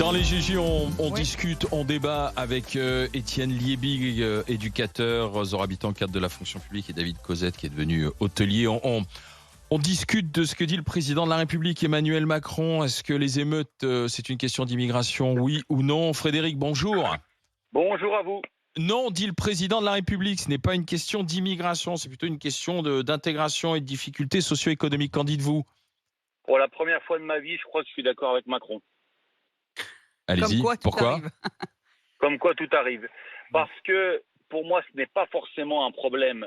Dans les GG, on Oui. discute, on débat avec Étienne Liebig, éducateur, habitant cadre de la fonction publique, et David Cosette, qui est devenu hôtelier. On discute de ce que dit le président de la République, Emmanuel Macron. Est-ce que les émeutes, c'est une question d'immigration, oui ou non? Frédéric, bonjour. Bonjour à vous. Non, dit le président de la République, ce n'est pas une question d'immigration, c'est plutôt une question d'intégration et de difficultés socio-économiques. Qu'en dites-vous? Pour la première fois de ma vie, je crois que je suis d'accord avec Macron. Allez-y, Comme quoi, tout pourquoi? arrive. Comme quoi tout arrive. Parce que pour moi, ce n'est pas forcément un problème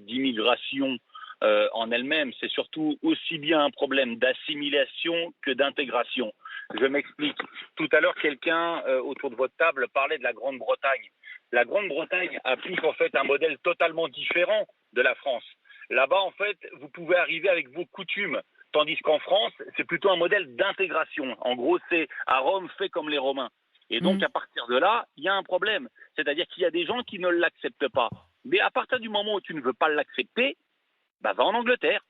d'immigration en elle-même. C'est surtout aussi bien un problème d'assimilation que d'intégration. Je m'explique. Tout à l'heure, quelqu'un autour de votre table parlait de la Grande-Bretagne. La Grande-Bretagne applique en fait un modèle totalement différent de la France. Là-bas, en fait, vous pouvez arriver avec vos coutumes. Tandis qu'en France, c'est plutôt un modèle d'intégration. En gros, c'est à Rome fait comme les Romains. Et donc, à partir de là, il y a un problème. C'est-à-dire qu'il y a des gens qui ne l'acceptent pas. Mais à partir du moment où tu ne veux pas l'accepter, bah, va en Angleterre.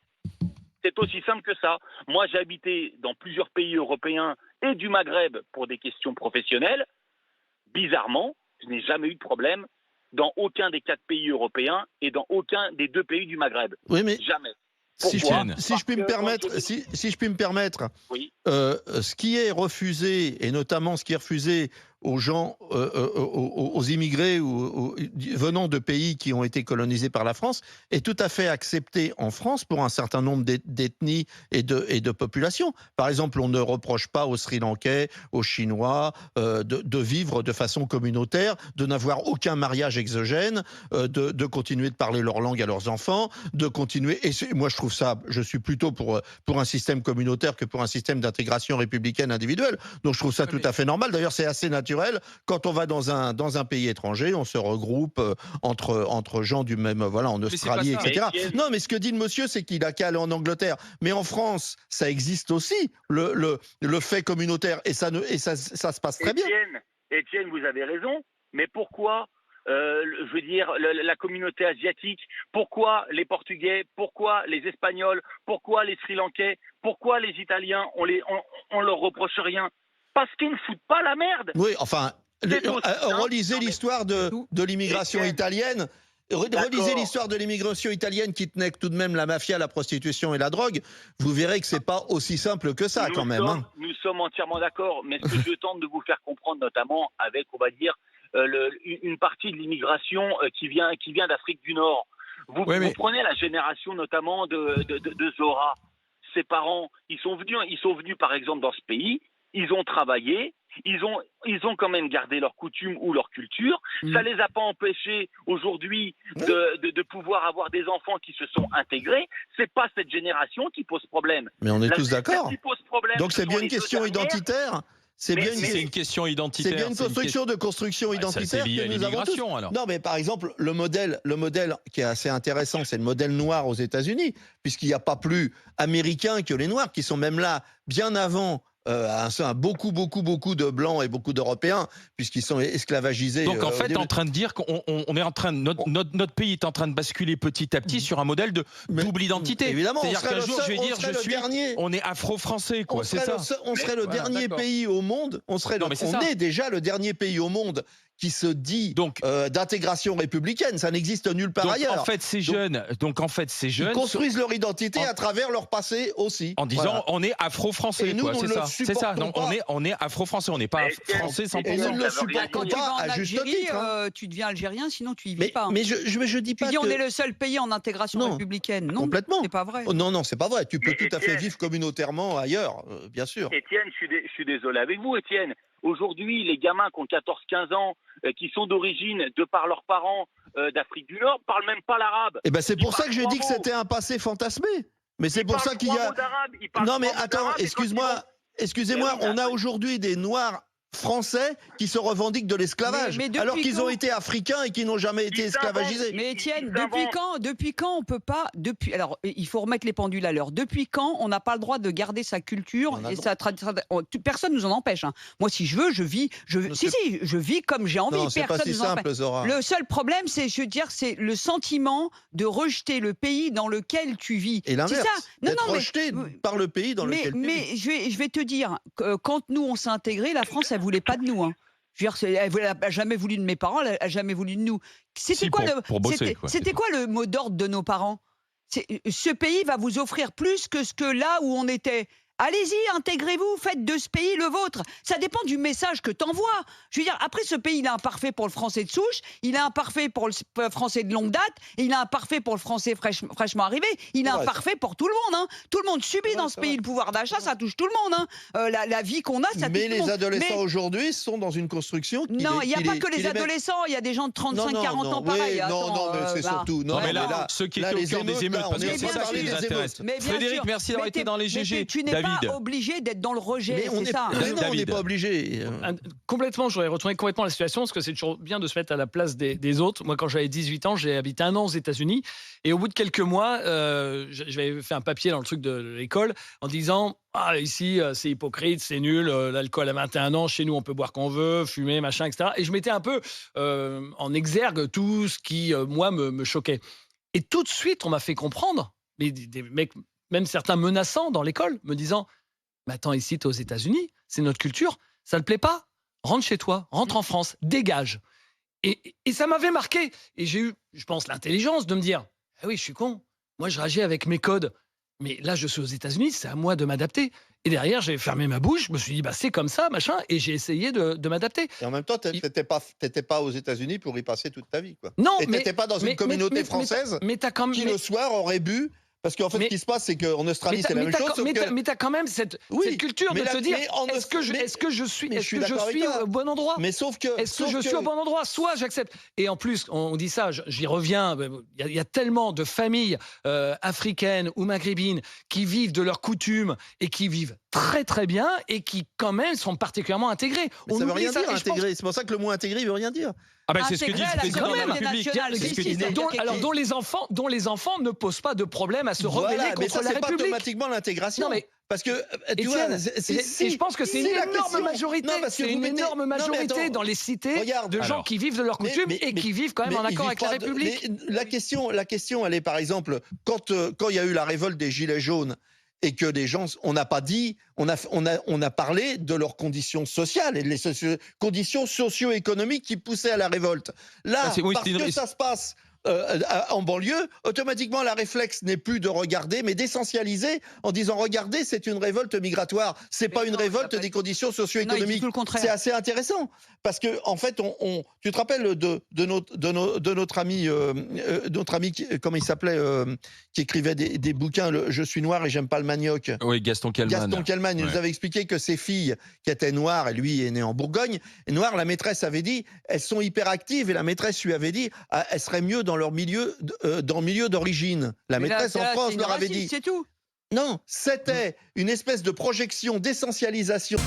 C'est aussi simple que ça. Moi, j'ai habité dans plusieurs pays européens et du Maghreb pour des questions professionnelles. Bizarrement, je n'ai jamais eu de problème dans aucun des 4 pays européens et dans aucun des 2 pays du Maghreb. Oui, mais Jamais. si Pourquoi? je puis me permettre, si je puis me permettre, Oui. ce qui est refusé, et notamment ce qui est refusé aux gens, aux immigrés ou venant de pays qui ont été colonisés par la France, est tout à fait accepté en France pour un certain nombre d'ethnies et de populations. Par exemple, on ne reproche pas aux Sri Lankais, aux Chinois de vivre de façon communautaire, de n'avoir aucun mariage exogène, de continuer de parler leur langue à leurs enfants, de continuer. Et moi, je suis plutôt pour un système communautaire que pour un système d'intégration républicaine individuelle. Donc, je trouve ça tout à fait normal. D'ailleurs, c'est assez naturel. Quand on va dans un pays étranger, on se regroupe entre gens du même, voilà, en Australie, etc. Non, mais ce que dit le monsieur, c'est qu'il a qu'à aller en Angleterre. Mais en France, ça existe aussi, le fait communautaire, et ça se passe très bien. Étienne, vous avez raison, mais pourquoi je veux dire, la communauté asiatique, pourquoi les Portugais, pourquoi les Espagnols, pourquoi les Sri Lankais, pourquoi les Italiens, on leur reproche rien? Parce qu'ils ne foutent pas la merde. Oui, enfin, relisez l'histoire de l'immigration italienne. Relisez l'histoire de l'immigration italienne qui tenait tout de même la mafia, la prostitution et la drogue. Vous verrez que c'est pas aussi simple que ça, quand même. Nous sommes entièrement d'accord, mais ce que je tente de vous faire comprendre, notamment avec, on va dire, une partie de l'immigration qui vient d'Afrique du Nord. Vous prenez la génération notamment de Zora. Ses parents, ils sont venus par exemple dans ce pays, ils ont travaillé, ils ont quand même gardé leurs coutumes ou leur culture. Ça les a pas empêchés aujourd'hui de pouvoir avoir des enfants qui se sont intégrés. C'est pas cette génération qui pose problème. Mais on est tous d'accord. Donc c'est bien une question identitaire. C'est une question identitaire. C'est bien une construction identitaire que nous avons tous. Alors. Non, mais par exemple, le modèle qui est assez intéressant, c'est le modèle noir aux États-Unis, puisqu'il n'y a pas plus américains que les noirs, qui sont même là bien avant beaucoup de blancs et beaucoup d'Européens, puisqu'ils sont esclavagisés. Donc en fait, en train de dire qu'on est en train, notre pays est en train de basculer petit à petit sur un modèle de double identité. Évidemment, c'est-à-dire qu'un jour, je vais dire, on est afro-français, quoi. C'est ça. On serait le dernier pays au monde. On est déjà le dernier pays au monde qui se dit d'intégration républicaine. Ça n'existe nulle part ailleurs. En fait, ces jeunes, ils construisent leur identité à travers leur passé aussi. En disant, on est afro-français. Et nous, c'est ça. C'est ça. Donc on est afro-français. On n'est pas français 100%. Et nous ne le supportons pas à juste titre. Tu deviens algérien, sinon tu y vis pas. Mais je dis pas. Tu dis on est le seul pays en intégration républicaine. Non, complètement. C'est pas vrai. Non, c'est pas vrai. Tu peux tout à fait vivre communautairement ailleurs, bien sûr. Étienne, je suis désolé avec vous, Étienne. Aujourd'hui, les gamins qui ont 14-15 ans, qui sont d'origine, de par leurs parents d'Afrique du Nord, parlent même pas l'arabe. Et ben c'est pour ça que j'ai dit que c'était un passé fantasmé. Mais c'est pour ça qu'il y a. Non, mais attends, excusez-moi, on a aujourd'hui des Noirs français qui se revendiquent de l'esclavage, alors qu'ils ont été africains et qui n'ont jamais été esclavagisés. Mais Étienne, depuis quand on peut pas alors il faut remettre les pendules à l'heure. Depuis quand on n'a pas le droit de garder sa culture et sa tradition? Personne nous en empêche. Hein. Moi, si je veux, je vis. Je vis comme j'ai envie. Non, c'est pas si simple, Zora. Le seul problème, c'est le sentiment de rejeter le pays dans lequel tu vis. Et l'inverse, d'être rejeté par le pays dans lequel tu vis. Mais je vais te dire, quand nous on s'est intégrés, la France, elle voulait voulait pas de nous. Hein. Je veux dire, elle n'a jamais voulu de mes parents, elle n'a jamais voulu de nous. C'était quoi, le mot d'ordre de nos parents? Ce pays va vous offrir plus que ce que là où on était. Allez-y, intégrez-vous, faites de ce pays le vôtre. Ça dépend du message que t'envoies. Je veux dire, après, ce pays, il est imparfait pour le français de souche, il est imparfait pour le français de longue date, et il est imparfait pour le français fraîchement arrivé, il est imparfait pour tout le monde. Hein. Tout le monde subit dans ce pays le pouvoir d'achat, ça touche tout le monde. Hein. La vie qu'on a, ça touche tout le monde. Mais les adolescents aujourd'hui sont dans une construction qui non, il n'y a pas que les adolescents, il y a des gens de 35-40 ans pareil. Non, mais c'est surtout... Non, mais là, ceux qui étaient au cœur des émeutes, parce que c'est ça qui les intéresse. Frédéric, merci d'avoir été dans les GG. Pas obligé d'être dans le rejet, c'est ça. Mais non, on n'est pas obligé. Complètement, j'aurais retourné complètement la situation, parce que c'est toujours bien de se mettre à la place des autres. Moi, quand j'avais 18 ans, j'ai habité 1 an aux États-Unis, et au bout de quelques mois, j'avais fait un papier dans le truc de l'école en disant ici, c'est hypocrite, c'est nul, l'alcool à 21 ans, chez nous, on peut boire qu'on veut, fumer, machin, etc. Et je mettais un peu en exergue tout ce qui, moi, me choquait. Et tout de suite, on m'a fait comprendre, mais des mecs, même certains menaçants dans l'école, me disant « Mais attends, ici, t'es aux États-Unis, c'est notre culture, ça ne te plaît pas? Rentre chez toi, rentre en France, dégage. » Et ça m'avait marqué. Et j'ai eu, je pense, l'intelligence de me dire « Ah oui, je suis con, moi je réagis avec mes codes. Mais là, je suis aux États-Unis, c'est à moi de m'adapter. » Et derrière, j'ai fermé ma bouche, je me suis dit, c'est comme ça, machin, et j'ai essayé de m'adapter. Et en même temps, t'étais pas aux États-Unis pour y passer toute ta vie, quoi. Non, et t'étais pas dans une communauté française qui, le soir, aurait bu. Parce qu'en fait, ce qui se passe, c'est qu'en Australie, c'est la même chose. Mais tu as quand même cette culture de te dire est-ce que je suis au bon endroit? Mais sauf que. Est-ce que je suis au bon endroit? Soit j'accepte. Et en plus, on dit ça, j'y reviens, il y a tellement de familles africaines ou maghrébines qui vivent de leurs coutumes et qui vivent très très bien et qui, quand même, sont particulièrement intégrés. Ça veut rien dire, intégrer. C'est pour ça que le mot intégré ne veut rien dire. Ah ben c'est ce que dit le président de la République. Dont les enfants ne posent pas de problème à se rebeller contre la République. Pas automatiquement l'intégration. Parce que tu vois, et je pense que c'est une énorme majorité. C'est une énorme majorité dans les cités de gens qui vivent de leurs coutumes et qui vivent quand même en accord avec la République. La question, elle est par exemple quand il y a eu la révolte des Gilets jaunes. Et que des gens, on n'a pas dit, on a parlé de leurs conditions sociales et les conditions socio-économiques qui poussaient à la révolte. Là, parce que ça se passe en banlieue, automatiquement la réflexe n'est plus de regarder, mais d'essentialiser en disant regardez, c'est une révolte migratoire, c'est pas une révolte des conditions socio-économiques. C'est assez intéressant parce que en fait, tu te rappelles de notre ami, comment il s'appelait, qui écrivait des bouquins, Je suis noir et j'aime pas le manioc. Oui, Gaston Kellman. Gaston Kellman, il nous avait expliqué que ses filles qui étaient noires, et lui est né en Bourgogne, et noires, la maîtresse avait dit, elles sont hyperactives, et la maîtresse lui avait dit, elles seraient mieux dans leur milieu, dans le milieu d'origine. La maîtresse en France leur avait dit. C'est tout. Non, c'était une espèce de projection d'essentialisation.